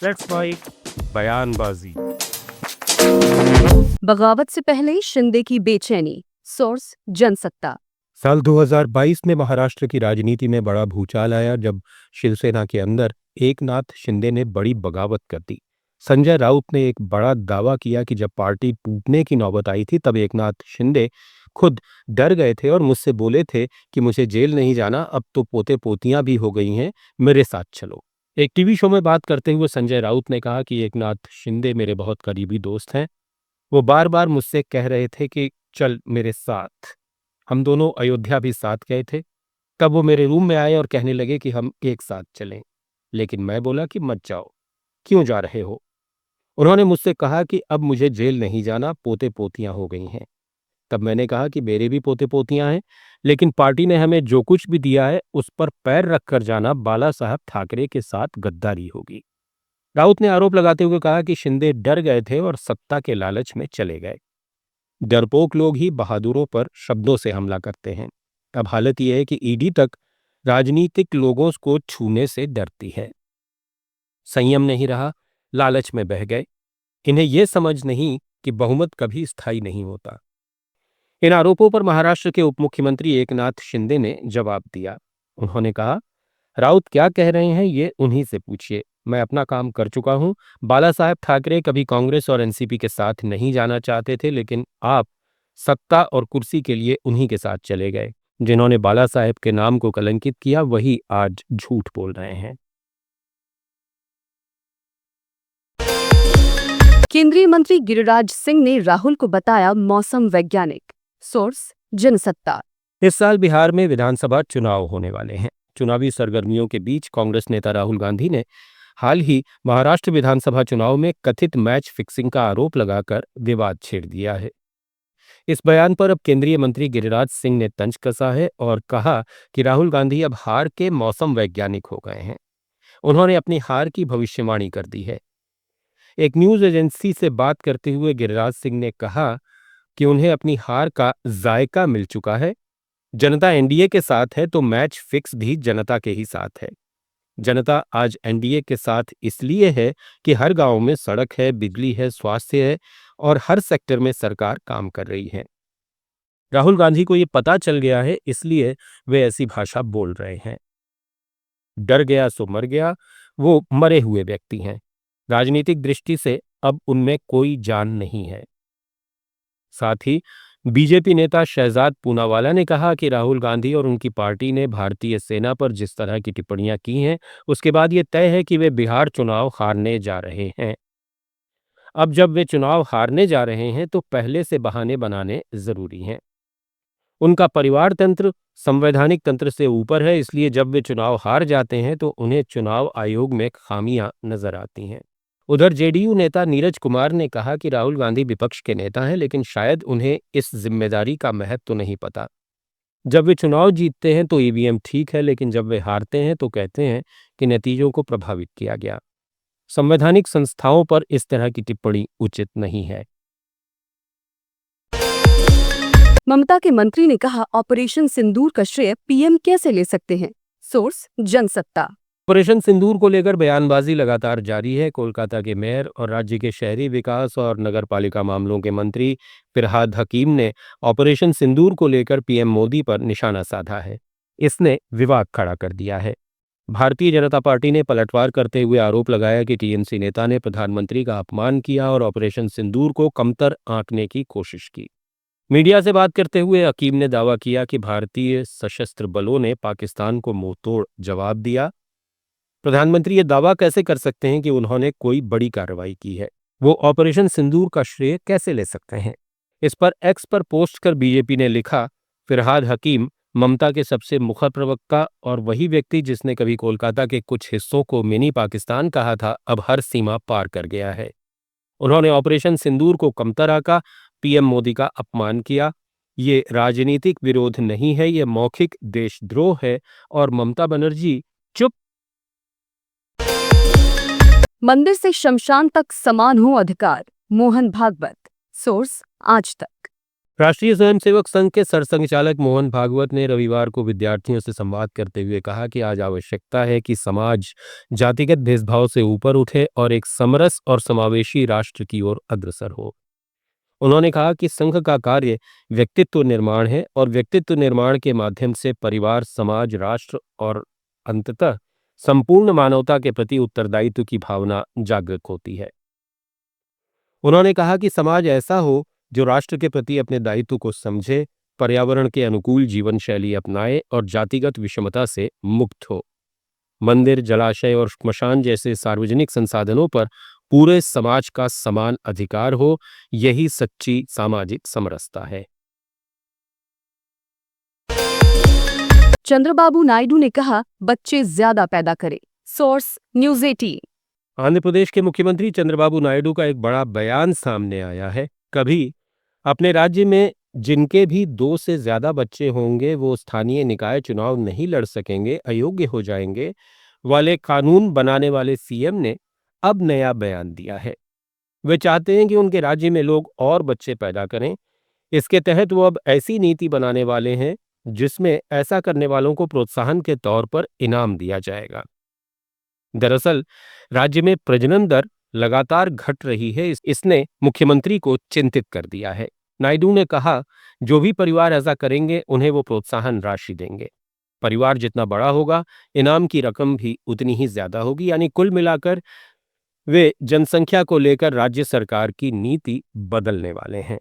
Let's fight बयानबाजी। बगावत से पहले शिंदे की बेचैनी। सोर्स जनसत्ता। साल 2022 में महाराष्ट्र की राजनीति में बड़ा भूचाल आया जब शिवसेना के अंदर एकनाथ शिंदे ने बड़ी बगावत कर दी। संजय राउत ने एक बड़ा दावा किया कि जब पार्टी टूटने की नौबत आई थी तब एकनाथ शिंदे खुद डर गए थे और मुझसे बोले थे कि मुझे जेल नहीं जाना, अब तो पोते पोतियां भी हो गई हैं, मेरे साथ चलो। एक टीवी शो में बात करते हुए संजय राउत ने कहा कि एकनाथ शिंदे मेरे बहुत करीबी दोस्त हैं। वो बार बार मुझसे कह रहे थे कि चल मेरे साथ। हम दोनों अयोध्या भी साथ गए थे। तब वो मेरे रूम में आए और कहने लगे कि हम एक साथ चलें, लेकिन मैं बोला कि मत जाओ, क्यों जा रहे हो। उन्होंने मुझसे कहा कि अब मुझे जेल नहीं जाना, पोते पोतियां हो गई हैं। तब मैंने कहा कि मेरे भी पोते पोतियां हैं, लेकिन पार्टी ने हमें जो कुछ भी दिया है उस पर पैर रखकर जाना बाला साहब ठाकरे के साथ गद्दारी होगी। राउत ने आरोप लगाते हुए कहा कि शिंदे डर गए थे और सत्ता के लालच में चले गए। डरपोक लोग ही बहादुरों पर शब्दों से हमला करते हैं। अब हालत यह है कि ईडी तक राजनीतिक लोगों को छूने से डरती है। संयम नहीं रहा, लालच में बह गए। इन्हें यह समझ नहीं कि बहुमत कभी स्थायी नहीं होता। इन आरोपों पर महाराष्ट्र के उप मुख्यमंत्री एकनाथ शिंदे ने जवाब दिया। उन्होंने कहा, राउत क्या कह रहे हैं ये उन्हीं से पूछिए, मैं अपना काम कर चुका हूं। बाला साहेब ठाकरे कभी कांग्रेस और एनसीपी के साथ नहीं जाना चाहते थे, लेकिन आप सत्ता और कुर्सी के लिए उन्हीं के साथ चले गए। जिन्होंने बाला साहेब के नाम को कलंकित किया वही आज झूठ बोल रहे हैं। केंद्रीय मंत्री गिरिराज सिंह ने राहुल को बताया मौसम वैज्ञानिक। सोर्स जनसत्ता। इस साल बिहार में विधानसभा चुनाव होने वाले हैं। चुनावी सरगर्मियों के बीच कांग्रेस नेता राहुल गांधी ने हाल ही महाराष्ट्र विधानसभा चुनाव में कथित मैच फिक्सिंग का आरोप लगाकर विवाद छेड़ दिया है। इस बयान पर अब केंद्रीय मंत्री गिरिराज सिंह ने तंज कसा है और कहा कि राहुल गांधी अब हार के मौसम वैज्ञानिक हो गए हैं। उन्होंने अपनी हार की भविष्यवाणी कर दी है। एक न्यूज एजेंसी से बात करते हुए गिरिराज सिंह ने कहा कि उन्हें अपनी हार का जायका मिल चुका है। जनता एनडीए के साथ है तो मैच फिक्स भी जनता के ही साथ है। जनता आज एनडीए के साथ इसलिए है कि हर गांव में सड़क है, बिजली है, स्वास्थ्य है और हर सेक्टर में सरकार काम कर रही है। राहुल गांधी को ये पता चल गया है, इसलिए वे ऐसी भाषा बोल रहे हैं। डर गया सो मर गया, वो मरे हुए व्यक्ति हैं। राजनीतिक दृष्टि से अब उनमें कोई जान नहीं है। साथ ही बीजेपी नेता शहजाद पूनावाला ने कहा कि राहुल गांधी और उनकी पार्टी ने भारतीय सेना पर जिस तरह की टिप्पणियां की हैं, उसके बाद ये तय है कि वे बिहार चुनाव हारने जा रहे हैं। अब जब वे चुनाव हारने जा रहे हैं तो पहले से बहाने बनाने जरूरी हैं। उनका परिवार तंत्र संवैधानिक तंत्र से ऊपर है, इसलिए जब वे चुनाव हार जाते हैं तो उन्हें चुनाव आयोग में खामियां नजर आती हैं। उधर जेडीयू नेता नीरज कुमार ने कहा कि राहुल गांधी विपक्ष के नेता हैं, लेकिन शायद उन्हें इस जिम्मेदारी का महत्व तो नहीं पता। जब वे चुनाव जीतते हैं तो ईवीएम ठीक है, लेकिन जब वे हारते हैं तो कहते हैं कि नतीजों को प्रभावित किया गया। संवैधानिक संस्थाओं पर इस तरह की टिप्पणी उचित नहीं है। ममता के मंत्री ने कहा ऑपरेशन सिंदूर का श्रेय पीएम कैसे ले सकते हैं। सोर्स जनसत्ता। ऑपरेशन सिंदूर को लेकर बयानबाजी लगातार जारी है। कोलकाता के मेयर और राज्य के शहरी विकास और नगरपालिका मामलों के मंत्री फिरहाद हकीम ने ऑपरेशन सिंदूर को लेकर पीएम मोदी पर निशाना साधा है। इसने विवाद खड़ा कर दिया है। भारतीय जनता पार्टी ने पलटवार करते हुए आरोप लगाया कि टीएमसी नेता ने प्रधानमंत्री का अपमान किया और ऑपरेशन सिंदूर को कमतर आंकने की कोशिश की। मीडिया से बात करते हुए हकीम ने दावा किया कि भारतीय सशस्त्र बलों ने पाकिस्तान को मुंहतोड़ जवाब दिया। प्रधानमंत्री ये दावा कैसे कर सकते हैं कि उन्होंने कोई बड़ी कार्रवाई की है? वो ऑपरेशन सिंदूर का श्रेय कैसे ले सकते हैं? इस पर एक्स पर पोस्ट कर बीजेपी ने लिखा, फिरहाद हकीम ममता के सबसे मुखर प्रवक्ता और वही व्यक्ति जिसने कभी कोलकाता के कुछ हिस्सों को मिनी पाकिस्तान कहा था, अब हर सीमा पार कर गया है। उन्होंने ऑपरेशन सिंदूर को कमतर आंका, पीएम मोदी का अपमान किया। ये राजनीतिक विरोध नहीं है, ये मौखिक देशद्रोह है और ममता बनर्जी चुप। मंदिर से शमशान तक समान हो अधिकार। मोहन भागवत। सोर्स आज तक। राष्ट्रीय स्वयंसेवक संघ के सरसंघचालक मोहन भागवत ने रविवार को विद्यार्थियों से संवाद करते हुए कहा कि आज आवश्यकता है कि समाज जातिगत भेदभाव से ऊपर उठे और एक समरस और समावेशी राष्ट्र की ओर अग्रसर हो। उन्होंने कहा कि संघ का कार्य व्यक्तित्व निर्माण है और व्यक्तित्व निर्माण के माध्यम से परिवार, समाज, राष्ट्र और अंततः संपूर्ण मानवता के प्रति उत्तरदायित्व की भावना जागृत होती है। उन्होंने कहा कि समाज ऐसा हो जो राष्ट्र के प्रति अपने दायित्व को समझे, पर्यावरण के अनुकूल जीवन शैली अपनाए और जातिगत विषमता से मुक्त हो। मंदिर, जलाशय और श्मशान जैसे सार्वजनिक संसाधनों पर पूरे समाज का समान अधिकार हो, यही सच्ची सामाजिक समरसता है। चंद्रबाबू नायडू ने कहा, बच्चे ज्यादा पैदा करें। Source news 18। आंध्र प्रदेश के मुख्यमंत्री चंद्रबाबू नायडू का एक बड़ा बयान सामने आया है। कभी अपने राज्य में जिनके भी 2 से ज्यादा बच्चे होंगे वो स्थानीय निकाय चुनाव नहीं लड़ सकेंगे, अयोग्य हो जाएंगे वाले कानून बनाने वाले सीएम ने अब नया बयान दिया है। वे चाहते हैं कि उनके राज्य में लोग और बच्चे पैदा करें। इसके तहत वो अब ऐसी नीति बनाने वाले हैं जिसमें ऐसा करने वालों को प्रोत्साहन के तौर पर इनाम दिया जाएगा। दरअसल राज्य में प्रजनन दर लगातार घट रही है, इसने मुख्यमंत्री को चिंतित कर दिया है। नायडू ने कहा, जो भी परिवार ऐसा करेंगे उन्हें वो प्रोत्साहन राशि देंगे। परिवार जितना बड़ा होगा, इनाम की रकम भी उतनी ही ज्यादा होगी। यानी कुल मिलाकर वे जनसंख्या को लेकर राज्य सरकार की नीति बदलने वाले हैं।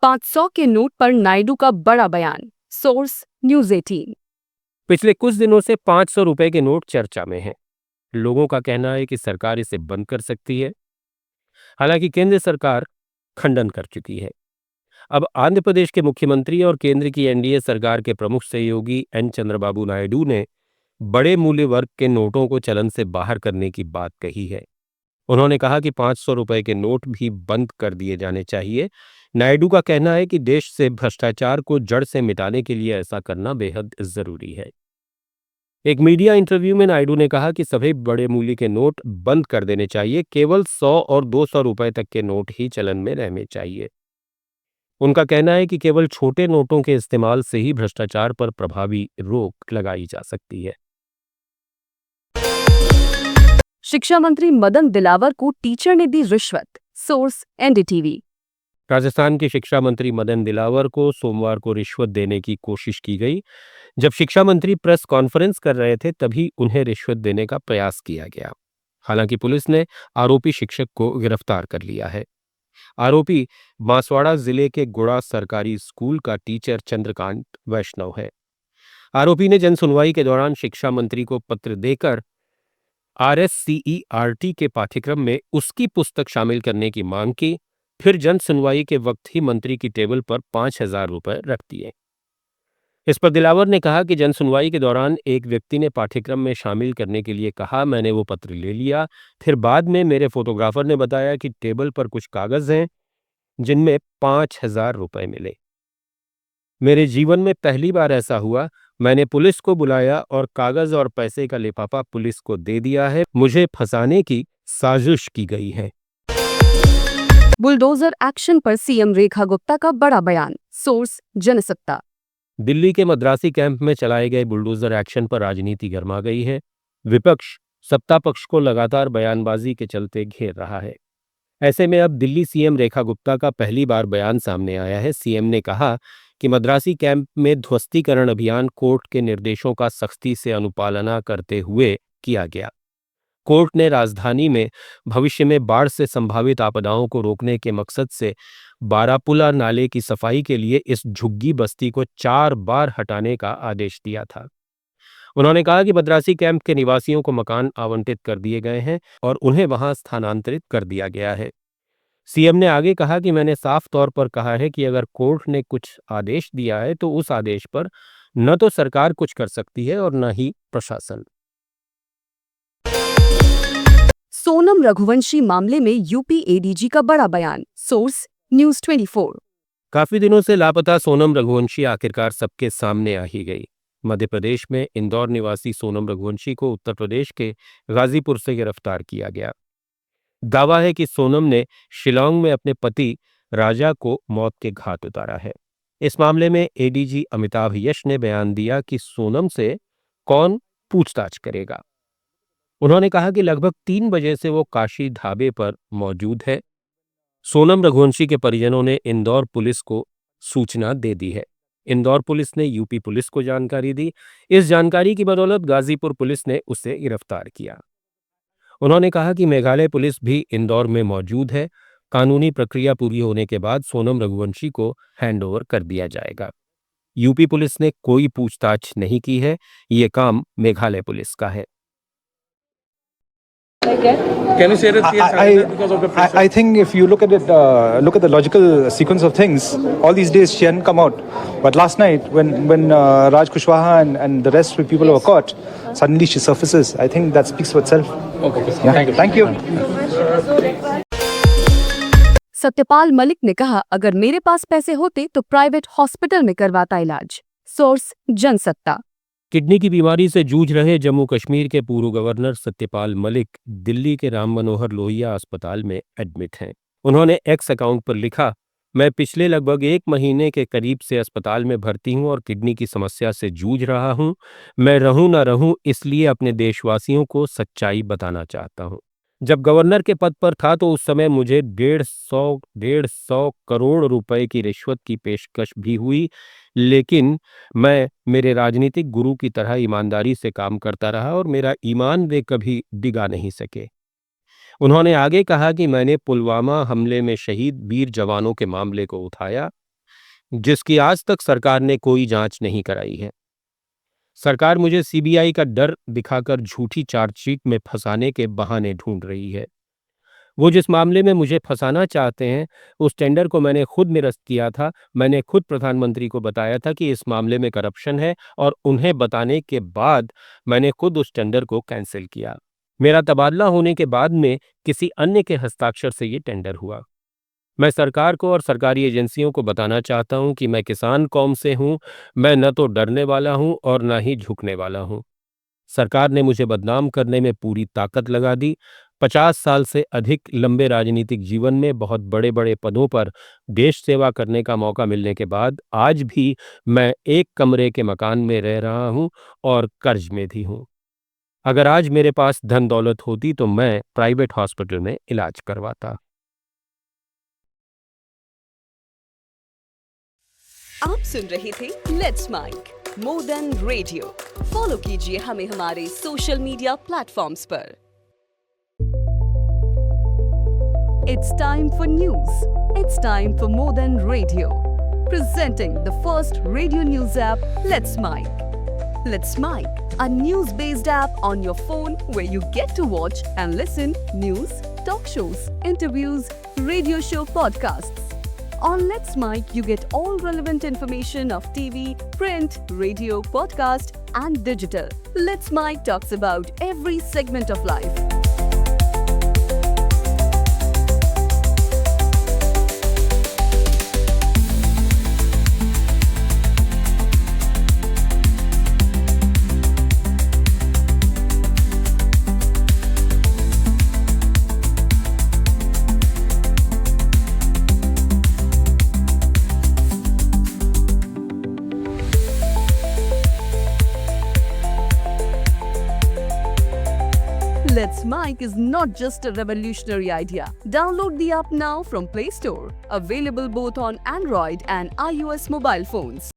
500 के नोट पर नायडू का बड़ा बयान। Source news 18। पिछले कुछ दिनों से 500 रुपए के नोट चर्चा में हैं। लोगों का कहना है कि सरकार इसे बंद कर सकती है। हालांकि केंद्र सरकार खंडन कर चुकी है। अब आंध्र प्रदेश के मुख्यमंत्री और केंद्र की एनडीए सरकार के प्रमुख सहयोगी एन चंद्रबाबू नायडू ने बड़े मूल्य वर्ग के नोटों को चलन से बाहर करने की बात कही है। उन्होंने कहा कि 500 रुपए के नोट भी बंद कर दिए जाने चाहिए। नायडू का कहना है कि देश से भ्रष्टाचार को जड़ से मिटाने के लिए ऐसा करना बेहद जरूरी है। एक मीडिया इंटरव्यू में नायडू ने कहा कि सभी बड़े मूल्य के नोट बंद कर देने चाहिए, केवल 100 और 200 रुपए तक के नोट ही चलन में रहने चाहिए। उनका कहना है कि केवल छोटे नोटों के इस्तेमाल से ही भ्रष्टाचार पर प्रभावी रोक लगाई जा सकती है। शिक्षा मंत्री मदन दिलावर को टीचर ने दी रिश्वत। Source NDTV. राजस्थान के शिक्षा मंत्री मदन दिलावर को सोमवार को रिश्वत देने की कोशिश की गई। जब शिक्षा मंत्री प्रेस कॉन्फ्रेंस कर रहे थे तभी उन्हें रिश्वत देने का प्रयास किया गया। हालांकि पुलिस ने आरोपी शिक्षक को गिरफ्तार कर लिया है। आरोपी बांसवाड़ा जिले के गुड़ा सरकारी स्कूल का टीचर चंद्रकांत वैष्णव है। आरोपी ने जनसुनवाई के दौरान शिक्षा मंत्री को पत्र देकर आरएससीईआरटी के पाठ्यक्रम में उसकी पुस्तक शामिल करने की मांग की। फिर जन सुनवाई के वक्त ही मंत्री की टेबल पर 5,000 रुपए रख दिए। इस पर दिलावर ने कहा कि जन सुनवाई के दौरान एक व्यक्ति ने पाठ्यक्रम में शामिल करने के लिए कहा, मैंने वो पत्र ले लिया। फिर बाद में मेरे फोटोग्राफर ने बताया कि टेबल पर कुछ कागज हैं जिनमें 5,000 रुपए मिले। मेरे जीवन में पहली बार ऐसा हुआ। मैंने पुलिस को बुलाया और कागज और पैसे का लिफाफा पुलिस को दे दिया है। मुझे फंसाने की साजिश की गई है। बुलडोजर एक्शन पर सीएम रेखा गुप्ता का बड़ा बयान। सोर्स जनसत्ता। दिल्ली के मद्रासी कैंप में चलाए गए बुलडोजर एक्शन पर राजनीति गर्मा गई है। विपक्ष सत्ता पक्ष को लगातार बयानबाजी के चलते घेर रहा है। ऐसे में अब दिल्ली सीएम रेखा गुप्ता का पहली बार बयान सामने आया है। सीएम ने कहा कि मद्रासी कैंप में ध्वस्तीकरण अभियान कोर्ट के निर्देशों का सख्ती से अनुपालना करते हुए किया गया। कोर्ट ने राजधानी में भविष्य में बाढ़ से संभावित आपदाओं को रोकने के मकसद से बारापुला नाले की सफाई के लिए इस झुग्गी बस्ती को 4 बार हटाने का आदेश दिया था। उन्होंने कहा कि मद्रासी कैंप के निवासियों को मकान आवंटित कर दिए गए हैं और उन्हें वहां स्थानांतरित कर दिया गया है। सीएम ने आगे कहा कि मैंने साफ तौर पर कहा है कि अगर कोर्ट ने कुछ आदेश दिया है तो उस आदेश पर न तो सरकार कुछ कर सकती है और न ही प्रशासन। सोनम रघुवंशी मामले में यूपी एडीजी का बड़ा बयान। Source news 24। काफी दिनों से लापता सोनम रघुवंशी आखिरकार सबके सामने आ ही गई। मध्य प्रदेश में इंदौर निवासी सोनम रघुवंशी को उत्तर प्रदेश के गाजीपुर से गिरफ्तार किया गया। दावा है कि सोनम ने शिलांग में अपने पति राजा को मौत के घाट उतारा है। इस मामले में एडीजी अमिताभ यश ने बयान दिया कि सोनम से कौन पूछताछ करेगा। उन्होंने कहा कि लगभग 3 बजे से वो काशी ढाबे पर मौजूद है। सोनम रघुवंशी के परिजनों ने इंदौर पुलिस को सूचना दे दी है। इंदौर पुलिस ने यूपी पुलिस को जानकारी दी। इस जानकारी की बदौलत गाजीपुर पुलिस ने उसे गिरफ्तार किया। उन्होंने कहा कि मेघालय पुलिस भी इंदौर में मौजूद है। कानूनी प्रक्रिया पूरी होने के बाद सोनम रघुवंशी को हैंडओवर कर दिया जाएगा। यूपी पुलिस ने कोई पूछताछ नहीं की है। ये काम मेघालय पुलिस का है। Can you share a because of the pressure? I think if you look at it, look at the logical sequence of things. All these days she hadn't come out, but last night when Raj Kushwaha and the rest of the people were caught, suddenly she surfaces. I think that speaks for itself. Okay. Yeah. Thank you. Satyapal Malik ने कहा, अगर मेरे पास पैसे होते तो private hospital में करवाता इलाज। सोर्स जनसत्ता। किडनी की बीमारी से जूझ रहे जम्मू कश्मीर के पूर्व गवर्नर सत्यपाल मलिक दिल्ली के राम मनोहर लोहिया अस्पताल में एडमिट हैं। उन्होंने एक्स अकाउंट पर लिखा, मैं पिछले लगभग 1 महीने के करीब से अस्पताल में भर्ती हूं और किडनी की समस्या से जूझ रहा हूं। मैं रहूं ना रहूं, इसलिए अपने देशवासियों को सच्चाई बताना चाहता हूं। जब गवर्नर के पद पर था तो उस समय मुझे 150 करोड़ रुपए की रिश्वत की पेशकश भी हुई, लेकिन मैं मेरे राजनीतिक गुरु की तरह ईमानदारी से काम करता रहा और मेरा ईमान वे कभी डिगा नहीं सके। उन्होंने आगे कहा कि मैंने पुलवामा हमले में शहीद वीर जवानों के मामले को उठाया, जिसकी आज तक सरकार ने कोई जांच नहीं कराई है। सरकार मुझे सीबीआई का डर दिखाकर झूठी चार्जशीट में फंसाने के बहाने ढूंढ रही है। वो जिस मामले में मुझे फंसाना चाहते हैं, उस टेंडर को मैंने खुद निरस्त किया था। मैंने खुद प्रधानमंत्री को बताया था कि इस मामले में करप्शन है और उन्हें बताने के बाद मैंने खुद उस टेंडर को कैंसिल किया। मेरा तबादला होने के बाद में किसी अन्य के हस्ताक्षर से ये टेंडर हुआ। मैं सरकार को और सरकारी एजेंसियों को बताना चाहता हूं कि मैं किसान कौम से हूं। मैं न तो डरने वाला हूं और न ही झुकने वाला हूं। सरकार ने मुझे बदनाम करने में पूरी ताकत लगा दी। 50 साल से अधिक लंबे राजनीतिक जीवन में बहुत बड़े बड़े पदों पर देश सेवा करने का मौका मिलने के बाद आज भी मैं एक कमरे के मकान में रह रहा हूं और कर्ज में भी हूं। अगर आज मेरे पास धन दौलत होती तो मैं प्राइवेट हॉस्पिटल में इलाज करवाता। आप सुन रहे थे let's mic more than radio. Follow कीजिए हमें हमारे सोशल मीडिया प्लेटफॉर्म्स पर। It's time for news. It's time for more than radio. Presenting the first radio news app, Let's Mic. Let's Mic, a news-based app on your phone where you get to watch and listen news, talk shows, interviews, radio show podcasts. On Let's Mic, you get all relevant information of TV, print, radio, podcast, and digital. Let's Mic talks about every segment of life. Let's Mic is not just a revolutionary idea. Download the app now from Play Store. Available both on Android and iOS mobile phones.